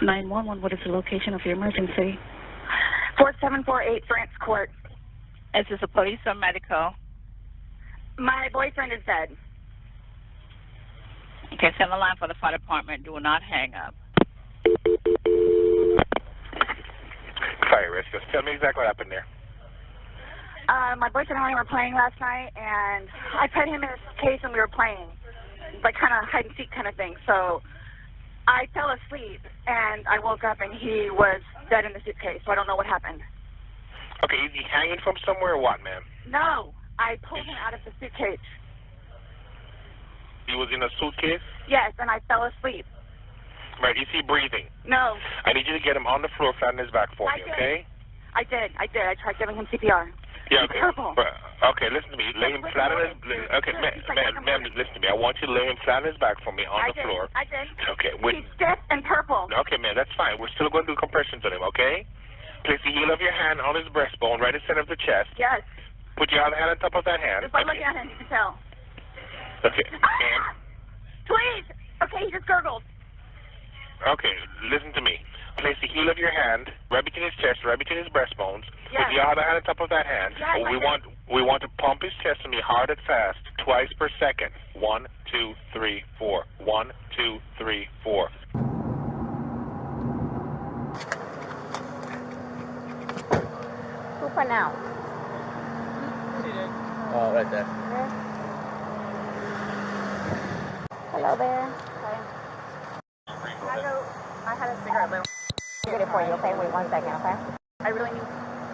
911, what is the location of your emergency? 4748 France Court. Is this a police or medical? My boyfriend is dead. Okay, send a line for the fire department. Do not hang up. Fire rescue. Tell me exactly what happened there. My boyfriend and I were playing last night, and I put him in his case and we were playing, like kind of hide and seek kind of thing. So I fell asleep, and I woke up, and he was dead in the suitcase, so I don't know what happened. Okay, is he hanging from somewhere or what, ma'am? No, I pulled him out of the suitcase. He was in a suitcase? Yes, and I fell asleep. Right, is he breathing? No. I need you to get him on the floor, flat on his back for me, okay? I did. I tried giving him CPR. Yeah, okay. He's purple. Okay, listen to me. Lay him flat on his... Okay, ma'am, listen to me. I want you to lay him flat on his back for me on the floor. I did. Okay. He's stiff and purple. Okay, ma'am, that's fine. We're still going to do compressions on him, okay? Place the heel of your hand on his breastbone, right in the center of the chest. Yes. Put your other hand on top of that hand. Just by looking at him, you can tell. Okay. Ma'am. Please! Okay, he just gurgled. Okay, listen to me. Place the heel of your hand right between his chest, right between his breastbones. Yes. Put your other hand on top of that hand. Yes, we want to pump his chest to me hard and fast, twice per second. 1, 2, 3, 4. 1, 2, 3, 4. Who pronounced? Oh, right there. Hello there. I had a cigarette, Lou. I'll get it for you, okay? Wait 1 second, okay? I really need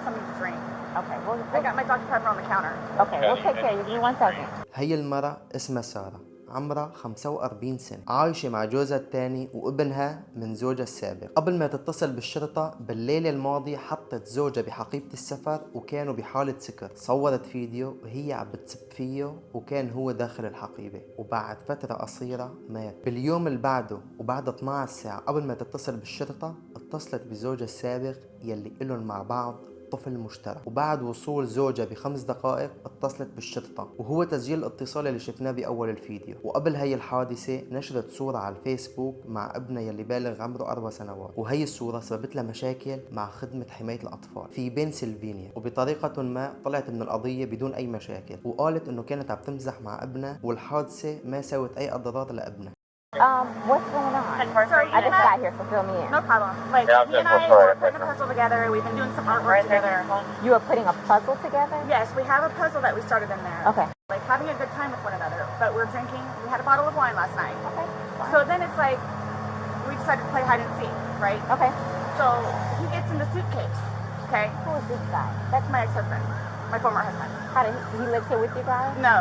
something to drink. Okay, I got my Dr. Pepper on the counter. Okay, we'll take care of you. Give me 1 second. هي المرأة اسمها سارة، عمرها 45 سنة، عايشة مع جوزها الثاني وابنها من زوجها السابق. قبل ما تتصل بالشرطة بالليلة الماضية حطت زوجها بحقيبة السفر وكانوا بحالة سكر. صورت فيديو وهي عم بتسب فيه وكان هو داخل الحقيبة، وبعد فترة قصيرة مات. باليوم اللي بعده وبعد 12 ساعة قبل ما تتصل بالشرطة اتصلت بزوجها السابق يلي إلهم مع بعض طفل مشترك، وبعد وصول زوجها ب5 دقائق اتصلت بالشرطة، وهو تسجيل الاتصال اللي شفناه بأول الفيديو. وقبل هي الحادثة نشرت صورة على الفيسبوك مع ابنها يلي بالغ عمره 4 سنوات، وهي الصورة سببت لها مشاكل مع خدمة حماية الأطفال في بنسلفانيا، وبطريقة ما طلعت من القضية بدون أي مشاكل، وقالت إنه كانت عم تمزح مع ابنها والحادثة ما سوت أي أضرار لابنها. What's going on? I just got here, so fill me in. No problem. Like, he and I were putting a puzzle together. We've been doing some artwork together. You are putting a puzzle together? Yes, we have a puzzle that we started in there. Okay. Like, having a good time with one another. But we're drinking. We had a bottle of wine last night. Okay. Fine. So then it's like, we decided to play hide and seek, right? Okay. So he gets in the suitcase, okay? Who is this guy? That's my ex-husband, my former husband. How did he live here with you guys? No,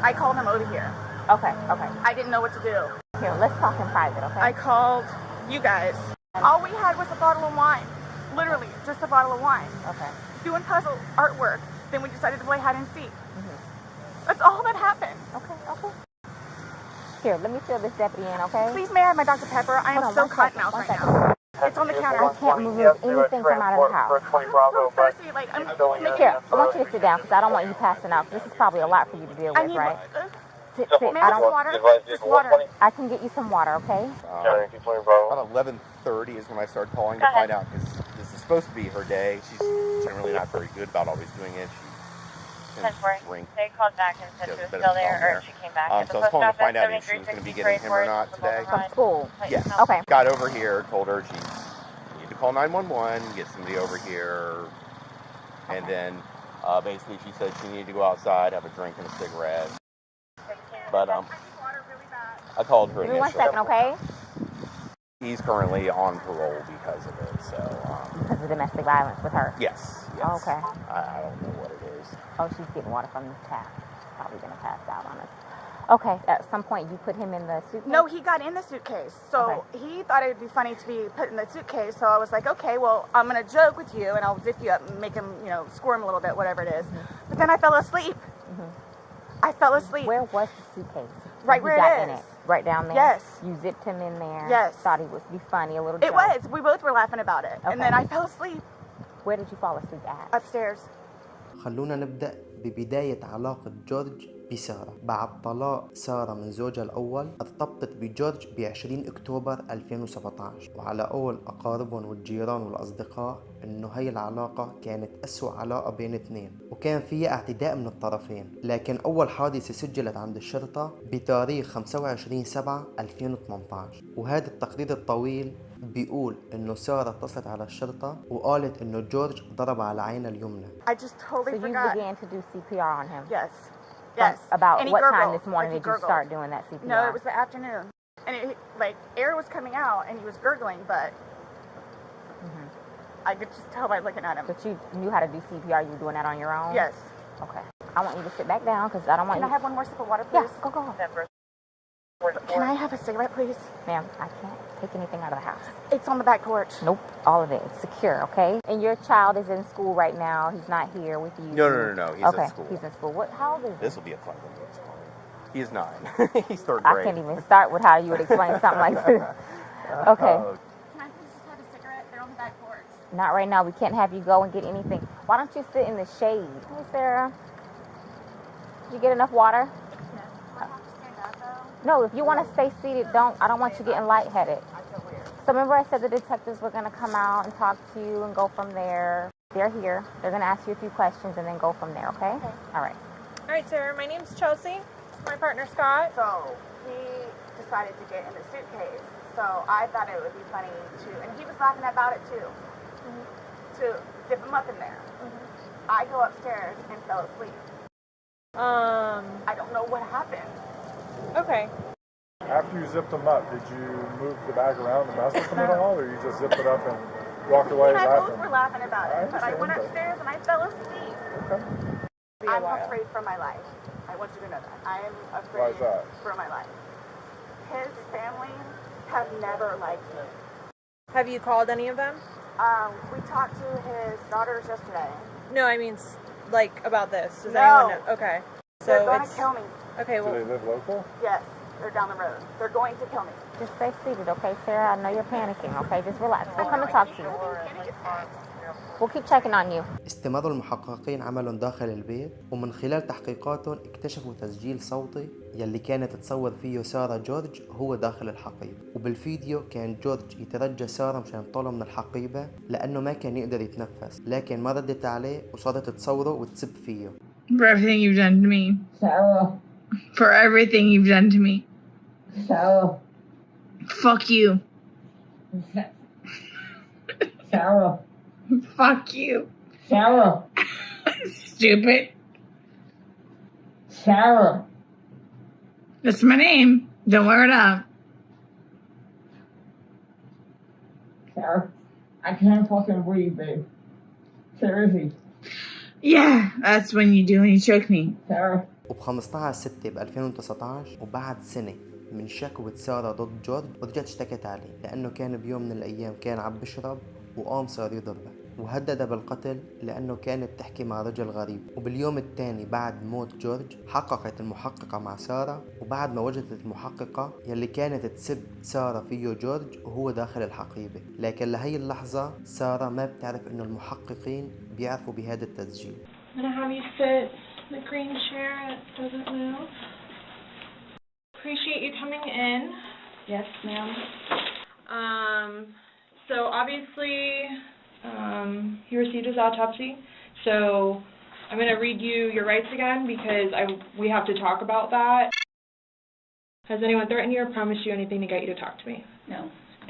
I called him over here. Okay, okay. I didn't know what to do. Here, let's talk in private, okay? I called you guys. All we had was a bottle of wine. Literally, just a bottle of wine. Okay. Doing puzzle artwork. Then we decided to play hide and seek. That's all that happened. Okay, okay. Here, let me fill this deputy in, okay? Please, may I have my Dr. Pepper? I am so cotton-mouthed right now. It's on the counter. I can't remove anything from out of the house. I'm so thirsty. Like, I'm Here, I want you to sit down because I don't want you passing out. This is probably a lot for you to deal I with, need right? Sit. May I have some water? Just water. I can get you some water, okay? About 11:30 is when I started calling to find out because this is supposed to be her day. She's generally not very good about always doing it. She tends to drink. They called back and said she was still there, or she came back. So I was calling to find out if she was going to be getting him or not today. From school? Yes. Okay. Got over here, told her she needed to call 911, get somebody over here, and then basically she said she needed to go outside, have a drink and a cigarette. But I called her Give me 1 initially. second, okay? He's currently on parole because of it, so... Because of domestic violence with her? Yes. Oh, okay. I don't know what it is. Oh, she's getting water from the tap. Probably going to pass out on us. Okay, at some point you put him in the suitcase? No, he got in the suitcase. So he thought it would be funny to be put in the suitcase. So I was like, okay, well, I'm going to joke with you and I'll zip you up and make him, squirm a little bit, whatever it is. But then I fell asleep. I fell asleep. Where was the suitcase? Right where it is. Right down there? Yes. You zipped him in there? Yes. Thought he would be funny, a little It joke. was. We both were laughing about it. Okay. And then I fell asleep. Where did you fall asleep at? Upstairs. خلونا نبدأ ببداية علاقة جورج بسارة. بعد طلاق سارة من زوجها الأول ارتبطت بجورج ب20 أكتوبر 2017، وعلى قول أقاربهم والجيران والأصدقاء إنه هاي العلاقة كانت أسوأ علاقة بين اثنين، وكان فيها اعتداء من الطرفين. لكن أول حادثة سجلت عند الشرطة بتاريخ 25/7/2018، وهذا التقرير الطويل بيقول إنه سارة اتصلت على الشرطة وقالت إنه جورج ضرب على عينها اليمنى. I just totally So you forgot. began to do CPR on him? Yes. Yes. About And he what time gurgled, this morning like he did you gurgled. start doing that CPR? No, it was the afternoon. And it, like, air was coming out and he was gurgling, but I could just tell by looking at him. But you knew how to do CPR, you were doing that on your own? Yes. Okay. I want you to sit back down because I don't want Can you... I have one more sip of water, please? Yeah, go. Can I have a cigarette, please? Ma'am, I can't take anything out of the house. It's on the back porch. Nope, all of it. It's secure, okay? And your child is in school right now. He's not here with you. No. He's okay. in school. He's in school. How old is he? This will be a fun one. He is 9. He's 3rd I grade. can't even start with how you would explain something like this. Okay. Can I please just have a cigarette? They're on the back porch. Not right now. We can't have you go and get anything. Why don't you sit in the shade? Hey, Sarah. Did you get enough water? Yes. Do I have to stand up, though? No, if you want to stay seated, don't. I don't want you getting lightheaded. I feel weird. So remember I said the detectives were going to come out and talk to you and go from there. They're here. They're going to ask you a few questions and then go from there, okay? Okay. All right. All right, Sarah. My name's Chelsea. My partner, Scott. So he decided to get in the suitcase. So I thought it would be funny to, and he was laughing about it too, to dip him up in there. I go upstairs and fell asleep. I don't know what happened. Okay. After you zipped them up, did you move the bag around and mess with them at all, or you just zipped it up and walked away And I laughing? both were laughing about it, but I went upstairs and I fell asleep. Okay. I'm afraid for my life. I want you to know that. I am Why afraid is that? for my life. His family have never liked me. Have you called any of them? We talked to his daughters yesterday. No, I mean, like, about this. Does No. anyone know? Okay. They're going to kill me. Okay, Do well, they live local? Yes, they're down the road. They're going to kill me. Just stay seated, okay, Sarah? I know you're panicking, okay? Just relax. We'll come and talk to you. We'll keep checking on you. استمروا المحققين عملهم داخل البيت، ومن خلال تحقيقاتهم اكتشفوا تسجيل صوتي يلي كانت تصور فيه سارة جورج هو داخل الحقيبة. وبالفيديو كان جورج يترجى سارة مشان يطلع من الحقيبة لأنه ما كان يقدر يتنفس، لكن ما ردت عليه وصارت تصوره وتسب فيه. For everything you've done to me. Sarah. For everything you've done to me. Sarah. Fuck you. Sarah. Fuck you. Sarah. Stupid. Sarah. That's my name. Don't wear it up. Sarah. I can't fucking breathe, babe. Seriously. Yeah, that's when you do when you choke me. Sarah. وب15/6/2019 وبعد سنة من شكوى سارة ضد جورج رجعت اشتكت عليه لأنه كان بيوم من الأيام كان عم بشرب وقام صار يضربه وهددها بالقتل لأنه كانت تحكي مع رجل غريب. وباليوم الثاني بعد موت جورج حققت المحققة مع سارة، وبعد ما وجدت المحققة يلي كانت تسب سارة فيه جورج وهو داخل الحقيبة، لكن لهي اللحظة سارة ما بتعرف إنه المحققين بيعرفوا بهذا التسجيل. I'm gonna have you sit in the green chair that doesn't move. Appreciate you coming in. Yes, ma'am. So obviously, he received his autopsy. So I'm gonna read you your rights again because we have to talk about that. Has anyone threatened you or promised you anything to get you to talk to me? No.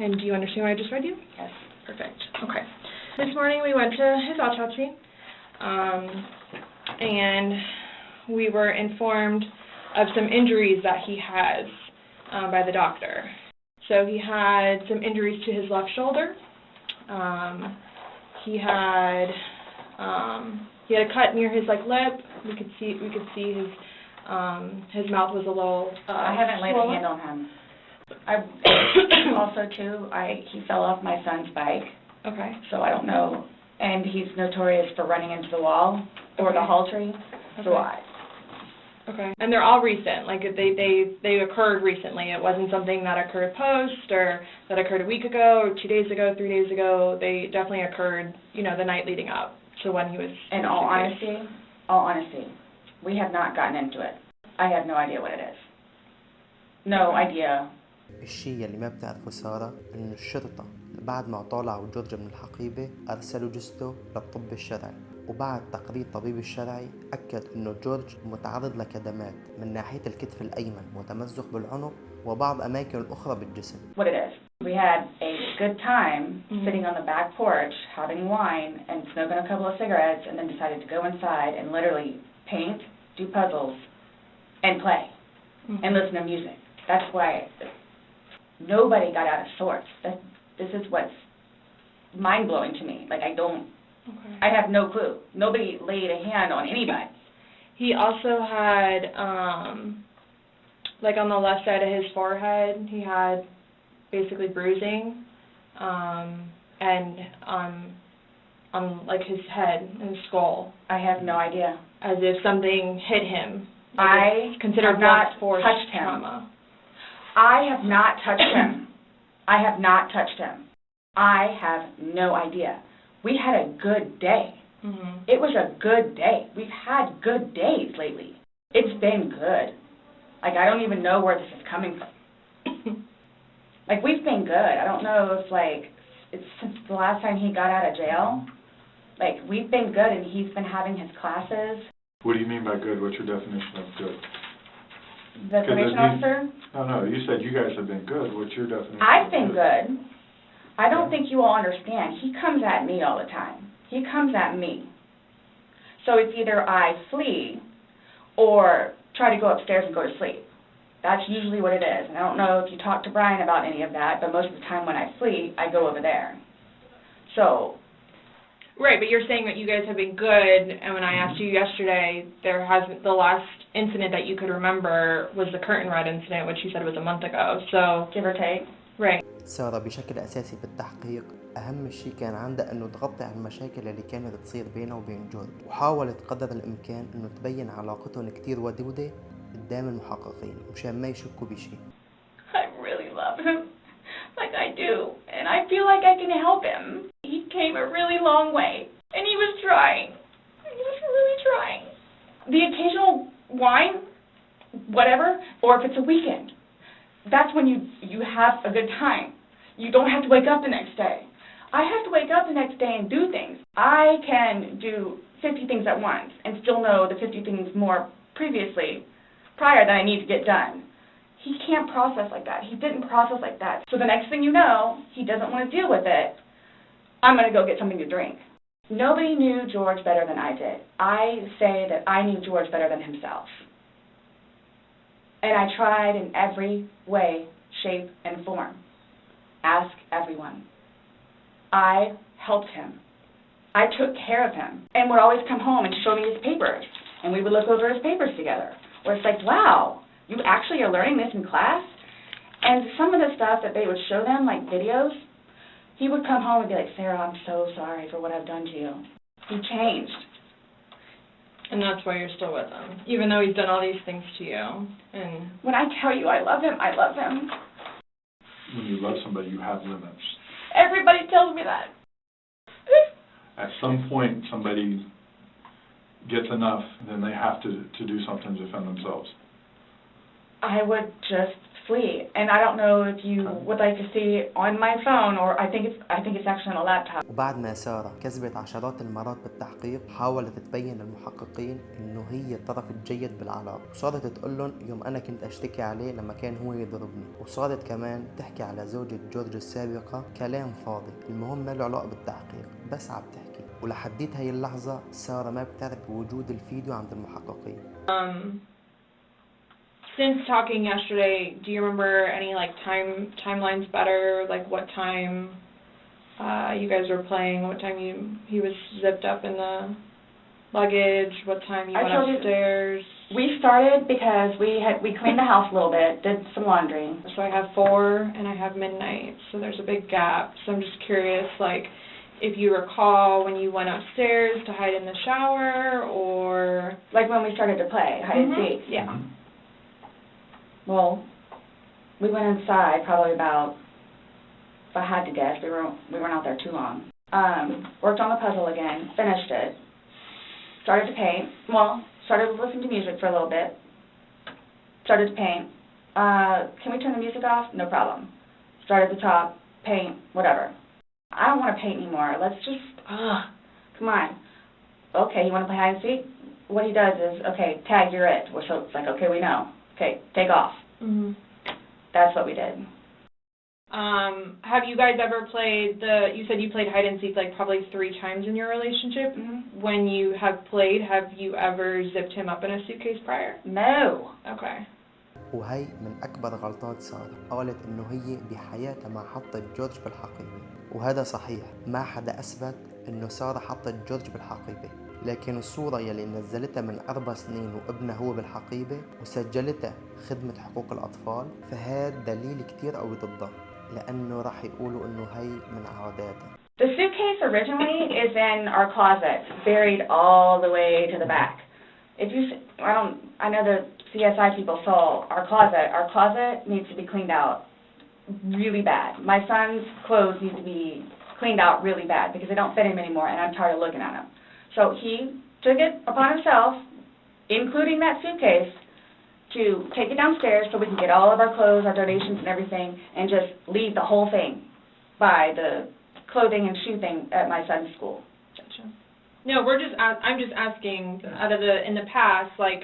And do you understand what I just read you? Yes. Perfect. Okay. This morning we went to his autopsy, and we were informed of some injuries that he has by the doctor. So he had some injuries to his left shoulder. He had a cut near his lip. We could see his mouth was a little I haven't laid a swollen. hand on him. Also too, he fell off my son's bike. Okay. So I don't know, and he's notorious for running into the wall or the hall tree. So Okay. And they're all recent. Like they occurred recently. It wasn't something that occurred post or that occurred a week ago or 2 days ago, 3 days ago. They definitely occurred, the night leading up to when he was. In all honesty, we have not gotten into it. I have no idea what it is. No idea. الشيء اللي ما بتعرفه سارة إنه الشرطة بعد ما طالعوا جورج من الحقيبة أرسلوا جثته للطب الشرعي، وبعد تقرير الطبيب الشرعي أكد إنه جورج متعرض لكدمات من ناحية الكتف الأيمن وتمزق بالعنق وبعض أماكن أخرى بالجسم. What it is. We had a good time sitting on the back porch, having wine and smoking a couple of cigarettes, and then decided to go inside and literally paint, do puzzles, and play, and listen to music. That's why nobody got out of sorts. This is what's mind-blowing to me. Like, I have no clue. Nobody laid a hand on anybody. He also had, like on the left side of his forehead, he had basically bruising, and on like his head and his skull. I have no idea. As if something hit him. I considered have not force touched him. trauma. I have not touched him. I have not touched him. I have no idea. We had a good day. It was a good day. We've had good days lately. It's been good. Like, I don't even know where this is coming from. Like, we've been good. I don't know if, like, it's since the last time he got out of jail. Like, we've been good, and he's been having his classes. What do you mean by good? What's your definition of good? The probation officer? No, you said you guys have been good. What's your definition? I've been good. I don't think you all understand. He comes at me all the time. He comes at me. So it's either I flee or try to go upstairs and go to sleep. That's usually what it is. And I don't know if you talk to Brian about any of that, but most of the time when I flee, I go over there. So. Right, but you're saying that you guys have been good, and when I asked you yesterday, the last incident that you could remember was the curtain rod incident, which you said was a month ago, so. Give or take. Right. سارة بشكل أساسي بالتحقيق أهم شيء كان عندها إنه تغطي على المشاكل اللي كانت تصير بينه وبين جورج، وحاولت قدر الإمكان إنه تبين علاقتهم كتير ودودة قدام المحققين مشان ما يشكوا بشيء. I really love him, like I do, and I feel like I can help him. He came a really long way, and he was trying. He was really trying. The occasional wine, whatever, or if it's a weekend, that's when you have a good time. You don't have to wake up the next day. I have to wake up the next day and do things. I can do 50 things at once and still know the 50 things more prior that I need to get done. He can't process like that. He didn't process like that. So the next thing you know, he doesn't want to deal with it. I'm going to go get something to drink. Nobody knew George better than I did. I say that I knew George better than himself. And I tried in every way, shape, and form. Ask everyone. I helped him. I took care of him. And would always come home and show me his papers. And we would look over his papers together. Where it's like, wow, you actually are learning this in class? And some of the stuff that they would show them, like videos, he would come home and be like, Sarah, I'm so sorry for what I've done to you. He changed. And that's why you're still with him, even though he's done all these things to you. And when I tell you I love him, I love him. When you love somebody, you have limits. Everybody tells me that. At some point, somebody gets enough, then they have to do something to defend themselves. I would just flee, and I don't know if you would like to see on my phone, or I think it's actually on a laptop. وبعد ما سارة كذبت عشرات المرات بالتحقيق، حاولت تبين للمحققين إنه هي الطرف الجيد بالعلاقة، وصارت تقول لهم يوم أنا كنت أشتكي عليه لما كان هو يضربني، وصارت كمان تحكي على زوجة جورج السابقة كلام فاضي، المهم ما له علاقة بالتحقيق، بس عم تحكي. ولحديت هاي اللحظة سارة ما بتعرف بوجود الفيديو عند المحققين. Since talking yesterday, do you remember any like timelines better? Like what time you guys were playing? What time he was zipped up in the luggage? What time you went upstairs? We started because we cleaned the house a little bit, did some laundry. So I have 4 and I have midnight. So there's a big gap. So I'm just curious, like if you recall when you went upstairs to hide in the shower, or like when we started to play hide and seek. Yeah. Well, we went inside probably about, if I had to guess, we weren't out there too long. Worked on the puzzle again, finished it, started to paint, started listening to music for a little bit, started to paint. Can we turn the music off? No problem. Start at the top, paint, whatever. I don't want to paint anymore. Let's just, come on. Okay, you want to play hide and seek? What he does is, okay, tag, you're it. So it's like, okay, we know. Okay, take off. Mm-hmm. That's what we did. Have you guys ever played you said you played hide and seek like probably 3 times in your relationship. Mm-hmm. When you have played, have you ever zipped him up in a suitcase prior? No. Okay. وهي من أكبر غلطات سارة. قالت إنه هي بحياتها ما حطت جورج بالحقيبة، وهذا صحيح. ما حدا أثبت إنه سارة حطت جورج بالحقيبة، لكن الصورة يلي نزلتها من 4 سنين وابنها هو بالحقيبة وسجلتها خدمة حقوق الأطفال، فهذا دليل كتير قوي ضدها، لأنه راح يقولوا إنه هي من عاداتها. The suitcase originally is in our closet, buried all the way to the back. If you, I know the CSI people saw our closet. Our closet needs to be cleaned out really bad. My son's clothes need to be cleaned out really bad because they don't fit him anymore, and I'm tired of looking at them. So he took it upon himself, including that suitcase, to take it downstairs so we can get all of our clothes, our donations and everything, and just leave the whole thing by the clothing and shoe thing at my son's school. Gotcha. No, I'm just asking, in the past, like,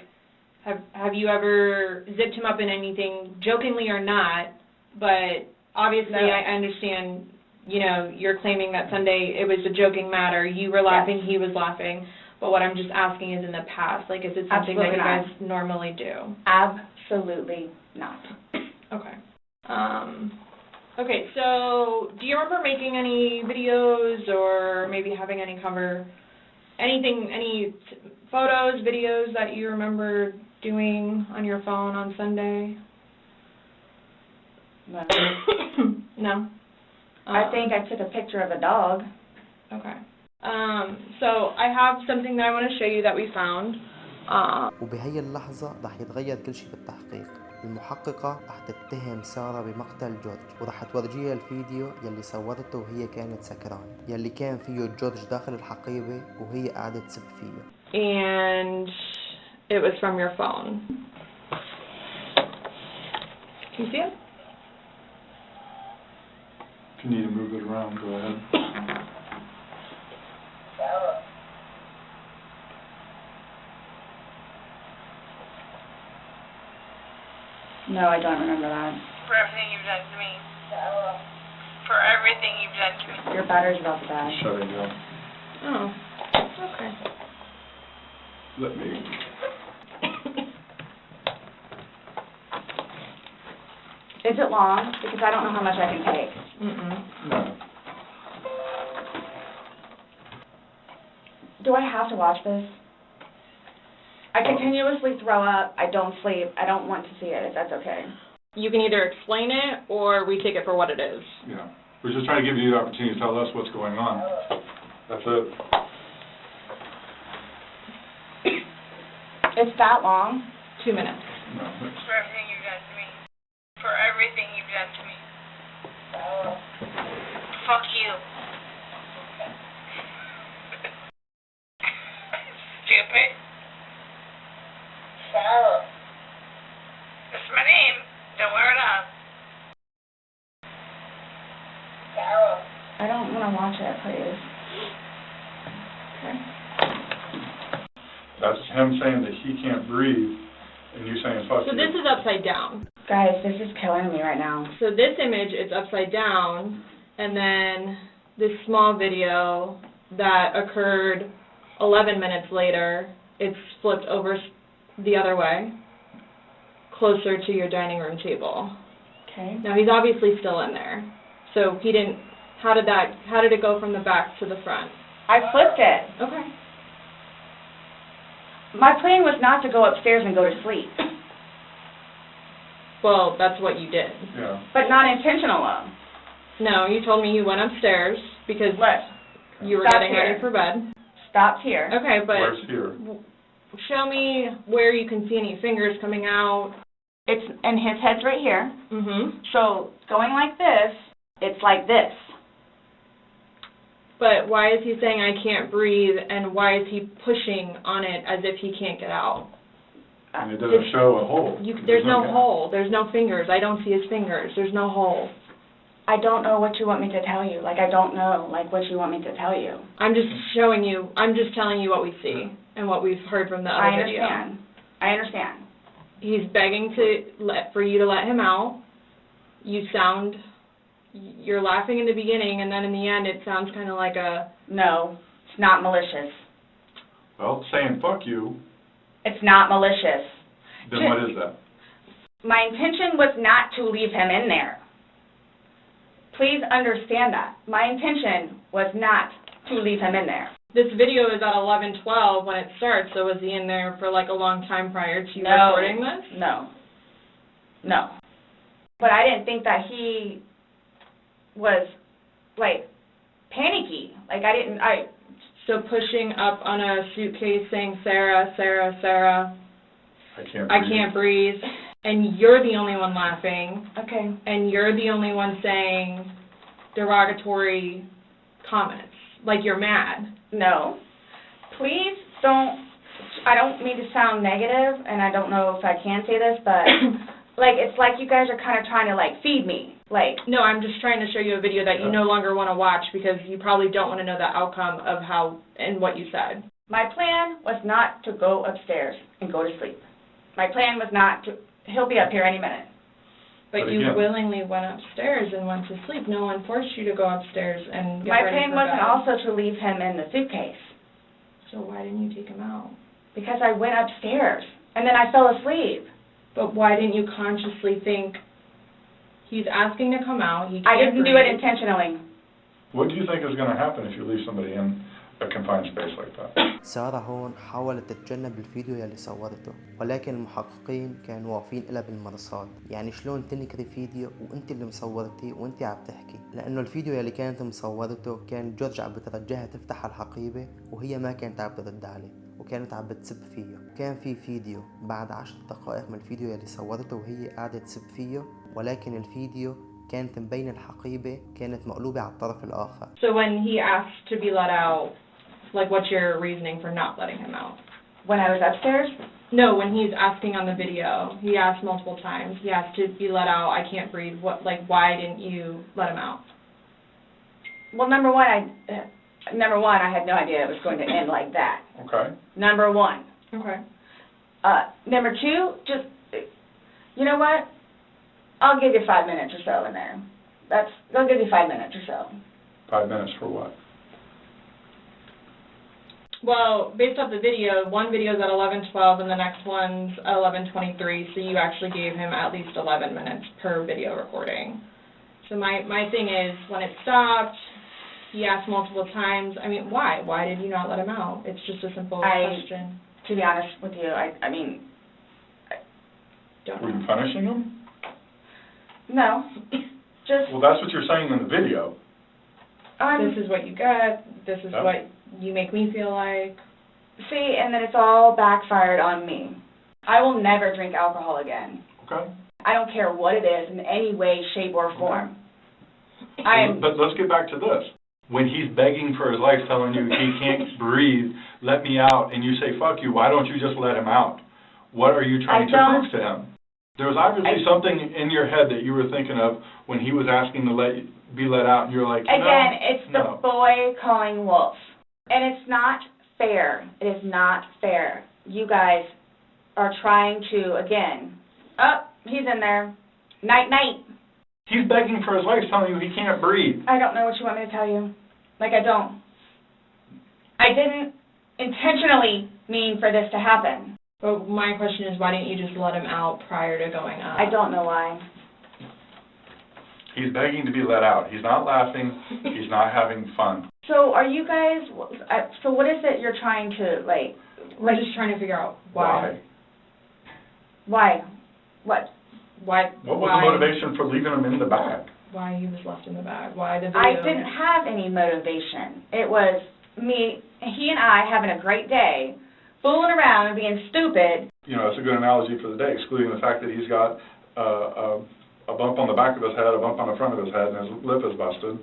have you ever zipped him up in anything, jokingly or not, but obviously no. I understand, you're claiming that Sunday it was a joking matter, you were laughing, yes. He was laughing, but what I'm just asking is in the past, like, is it something Absolutely that you guys normally do? Absolutely not. Okay. Okay, so do you remember making any videos or maybe having any photos, videos that you remember doing on your phone on Sunday? No. No? I think I took a picture of a dog. Okay. So I have something that I want to show you that we found. وبهي اللحظة رح يتغير كل شيء بالتحقيق. المحققة رح تتهم سارة بمقتل جورج، ورح تورجيها الفيديو يلي صورته وهي كانت سكران، يلي كان فيه جورج داخل الحقيبة وهي قاعدة تسب فيه. And it was from your phone. Can you see it? If you need to move it around, go ahead. No, I don't remember that. For everything you've done to me. For everything you've done to me. Your battery's about to die. Shut it down. Oh, okay. Let me. Is it long? Because I don't know how much I can take. No. Do I have to watch this? I continuously throw up. I don't sleep. I don't want to see it, if that's okay. You can either explain it or we take it for what it is. Yeah. We're just trying to give you the opportunity to tell us what's going on. That's it. It's that long? 2 minutes. No. For everything you've done to me. For everything you've done to me. Fuck you. Stupid. Sarah. That's my name. Don't wear it up. Sarah. I don't want to watch it, please. Okay. That's him saying that he can't breathe, and you saying fuck you. So this is upside down. Guys, this is killing me right now. So this image is upside down, and then this small video that occurred 11 minutes later, it's flipped over the other way, closer to your dining room table. Okay. Now he's obviously still in there. So he didn't, how did it go from the back to the front? I flipped it. Okay. My plan was not to go upstairs and go to sleep. Well, that's what you did. Yeah. But not intentional. No, you told me you went upstairs because you were getting ready for bed. Stopped here. Okay, but Where's here? Show me where you can see any fingers coming out. It's, and his head's right here. Mm-hmm. So going like this, it's like this. But why is he saying I can't breathe, and why is he pushing on it as if he can't get out? And it doesn't show a hole. There's no hole. There's no fingers. I don't see his fingers. There's no hole. I don't know what you want me to tell you. Like, I don't know, like, what you want me to tell you. I'm just telling you what we see and what we've heard from the other video. I understand. He's begging for you to let him out. You're laughing in the beginning, and then in the end it sounds kind of like a... No, it's not malicious. Well, saying fuck you... It's not malicious. Then what is that? My intention was not to leave him in there. Please understand that. My intention was not to leave him in there. This video is at 11:12 when it starts, so was he in there for like a long time prior to you recording this? No. But I didn't think that he was, like, panicky. Like, So pushing up on a suitcase saying, Sarah, Sarah, Sarah, I can't breathe. And you're the only one laughing. Okay. And you're the only one saying derogatory comments, like you're mad. No. Please don't, I don't mean to sound negative, and I don't know if I can say this, but, like, it's like you guys are kind of trying to, like, feed me. Like, no, I'm just trying to show you a video that you no longer want to watch because you probably don't want to know the outcome of how and what you said. My plan was not to go upstairs and go to sleep. My plan was not to, he'll be up here any minute. But you willingly went upstairs and went to sleep. No one forced you to go upstairs and get My ready plan for wasn't bed. also to leave him in the suitcase. So why didn't you take him out? Because I went upstairs, and then I fell asleep. But why didn't you consciously think, he's asking to come out, he can't I didn't do it intentionally. What do you think is going to happen if you leave somebody in a confined space like that? سارة هون حاولت تتجنب الفيديو يلي صورته، ولكن المحققين كانوا واقفين إلها بالمرصاد. يعني شلون تنكري فيديو وانت اللي مصورتيه وانت عم تحكي؟ لأنه الفيديو يلي كانت مصورته كان جورج عم بترجاها تفتح الحقيبة وهي ما كانت عم ترد عليه، وكانت عم بتسب فيه. كان في فيديو بعد 10 دقائق من الفيديو يلي صورته وهي قاعدة تسب فيه، ولكن الفيديو كانت مبين الحقيبة كانت مقلوبة على الطرف الآخر. So when he asked to be let out, like what's your reasoning for not letting him out? When I was upstairs? No, when he's asking on the video, he asked multiple times. He asked to be let out, I can't breathe. What, like, why didn't you let him out? Well, number one, I had no idea it was going to end like that. Okay. Number one. Okay. Number two, just, you know what? I'll give you 5 minutes or so in there. I'll give you 5 minutes or so. 5 minutes for what? Well, based off the video, one video is at 11:12 and the next one's at 11:23, so you actually gave him at least 11 minutes per video recording. So my thing is, when it stopped, he asked multiple times, I mean, why? Why did you not let him out? It's just a simple question. To be honest with you, I don't know. Were you punishing him? No. Just... Well, that's what you're saying in the video. This is what you get. This is what you make me feel like. See, and then it's all backfired on me. I will never drink alcohol again. Okay. I don't care what it is in any way, shape, or form. But let's get back to this. When he's begging for his life, telling you he can't breathe, let me out, and you say, fuck you, why don't you just let him out? What are you trying to prove to him? There was obviously something in your head that you were thinking of when he was asking to be let out, and you're like, no. Again, it's the boy calling wolf. And it's not fair. It is not fair. You guys are trying to, again, he's in there. Night, night. He's begging for his life, telling you he can't breathe. I don't know what you want me to tell you. Like, I don't. I didn't intentionally mean for this to happen. But my question is, why didn't you just let him out prior to going up? I don't know why. He's begging to be let out. He's not laughing. He's not having fun. So are you guys, so what is it you're trying to, like... We're just trying to figure out why. Why? What? What was the motivation for leaving him in the bag? Why he was left in the bag. Why the video. I didn't have any motivation. It was me, he and I having a great day, fooling around and being stupid. You know, it's a good analogy for the day, excluding the fact that he's got a bump on the back of his head, a bump on the front of his head, and his lip is busted,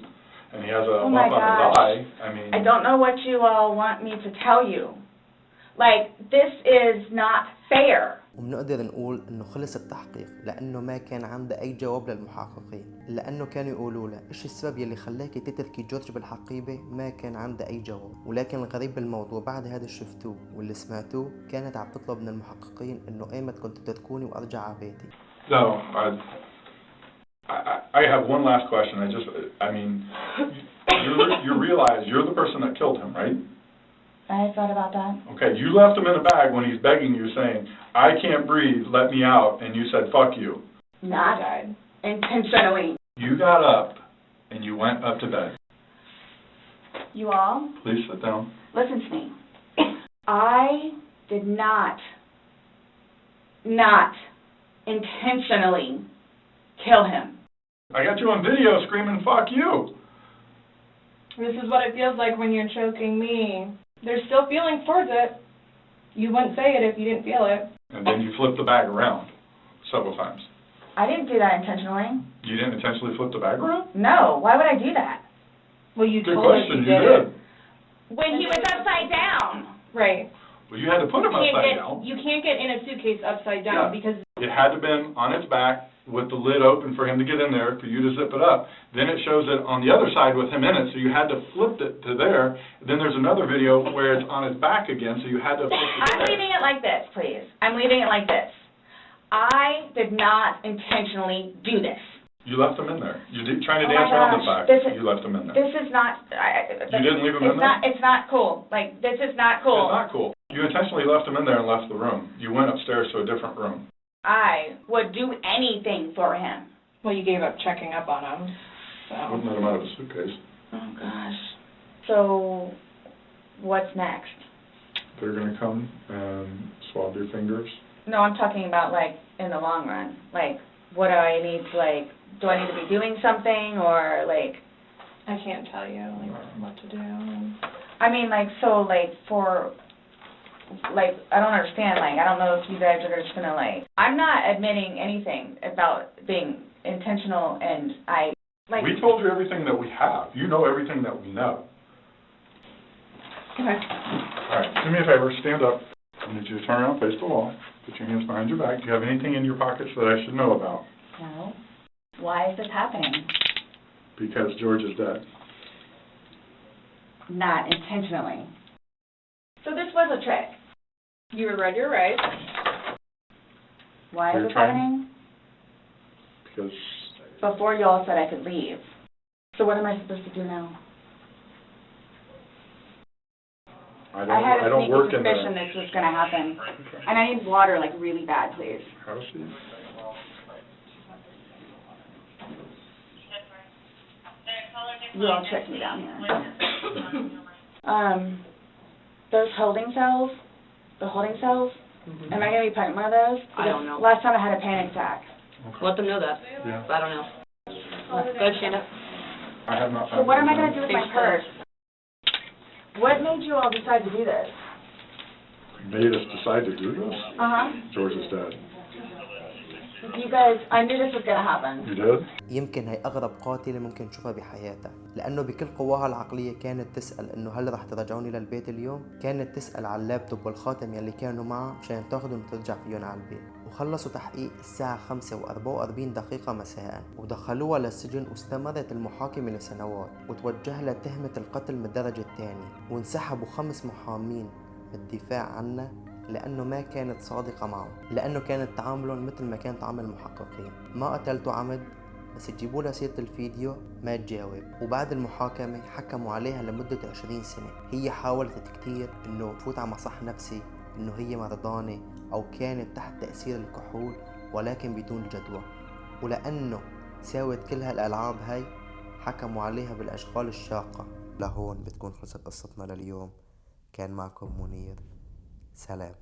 and he has a bump on his eye. I don't know what you all want me to tell you. Like, this is not fair. وبنقدر نقول انه خلص التحقيق لانه ما كان عنده اي جواب للمحققين، لانه كانوا يقولوا له ايش السبب يلي خلاكي تتركي جورج بالحقيبة، ما كان عنده اي جواب. ولكن الغريب بالموضوع بعد هذا شفتوه واللي سمعتوه كانت عم تطلب من المحققين انه ايمت كنتوا تتركوني وارجع على بيتي. No, I have one last question. You realize you're the person that killed him, right? I thought about that. Okay, you left him in a bag when he's begging you, saying, I can't breathe, let me out, and you said, fuck you. Not intentionally. You got up, and you went up to bed. You all? Please sit down. Listen to me. I did not intentionally kill him. I got you on video screaming, fuck you. This is what it feels like when you're choking me. There's still feelings towards it. You wouldn't say it if you didn't feel it. And then you flipped the bag around several times. I didn't do that intentionally. You didn't intentionally flip the bag around? No. Why would I do that? Well, you Good told us question, you you did. When he was upside down. Right. Well, you had to put him upside down. You can't get in a suitcase upside down because... It had to have been on its back with the lid open for him to get in there, for you to zip it up. Then it shows it on the other side with him in it, so you had to flip it to there. Then there's another video where it's on his back again, so you had to flip it. I'm leaving it like this, please. I'm leaving it like this. I did not intentionally do this. You left him in there. You did trying to dance around the fact. You left him in there. This is not... You didn't leave him in there? It's not cool. Like, this is not cool. It's not cool. You intentionally left him in there and left the room. You went upstairs to a different room. I would do anything for him. Well, you gave up checking up on him. So. Wouldn't let him out of a suitcase. Oh, gosh. So, what's next? They're going to come and swab your fingers. No, I'm talking about, like, in the long run. Like, what do I need to, like, do I need to be doing something, or, like... I can't tell you, like, what to do. I mean, like, so, like, for... Like, I don't understand, like, I don't know if you guys are just gonna, like... I'm not admitting anything about being intentional, and like... We told you everything that we have. You know everything that we know. Okay. All right, do me a favor, stand up. I need you to turn around, face the wall, put your hands behind your back. Do you have anything in your pockets that I should know about? No. Why is this happening? Because George is dead. Not intentionally. So this was a trick. You read your rights. Why is this happening? Because... Before you all said I could leave. So what am I supposed to do now? I had a sneaky suspicion this was going to happen. Okay. And I need water, like, really bad, please. How's she? You all tricked me down here. Those holding cells, the holding cells, am I going to be put in one of those? I don't know. Last time I had a panic attack. Okay. Let them know that. Yeah. I don't know. Go ahead, stand up. I have not... So what am I going to do with my purse? What made you all decide to do this? Made us decide to do this? Uh-huh. George is dead. You guys, I knew this was going to happen. You did? يمكن هي أغرب قاتلة ممكن تشوفها بحياتها، لأنه بكل قواها العقلية كانت تسأل إنه هل رح ترجعوني للبيت اليوم؟ كانت تسأل على اللابتوب والخاتم يلي كانوا معها مشان تاخدهم وترجع فيهم على البيت. وخلصوا تحقيق الساعة 5:44 مساء، ودخلوها للسجن، واستمرت المحاكمة لسنوات، وتوجه لها تهمة القتل من الدرجة الثانية، وانسحبوا 5 محامين بالدفاع عنها لأنه ما كانت صادقة معه، لأنه كانت تعاملهم مثل ما كان تعامل المحققين. ما قتلته عمد، بس تجيبوا لها سيرة الفيديو ما تجاوب. وبعد المحاكمة حكموا عليها لمدة 20 سنة. هي حاولت كتير إنه تفوت على مصح نفسي إنه هي مرضانة أو كانت تحت تأثير الكحول، ولكن بدون جدوى. ولأنه ساوت كل هالألعاب هاي حكموا عليها بالأشغال الشاقة. لهون بتكون خلصت قصتنا لليوم. كان معكم منير. سلام.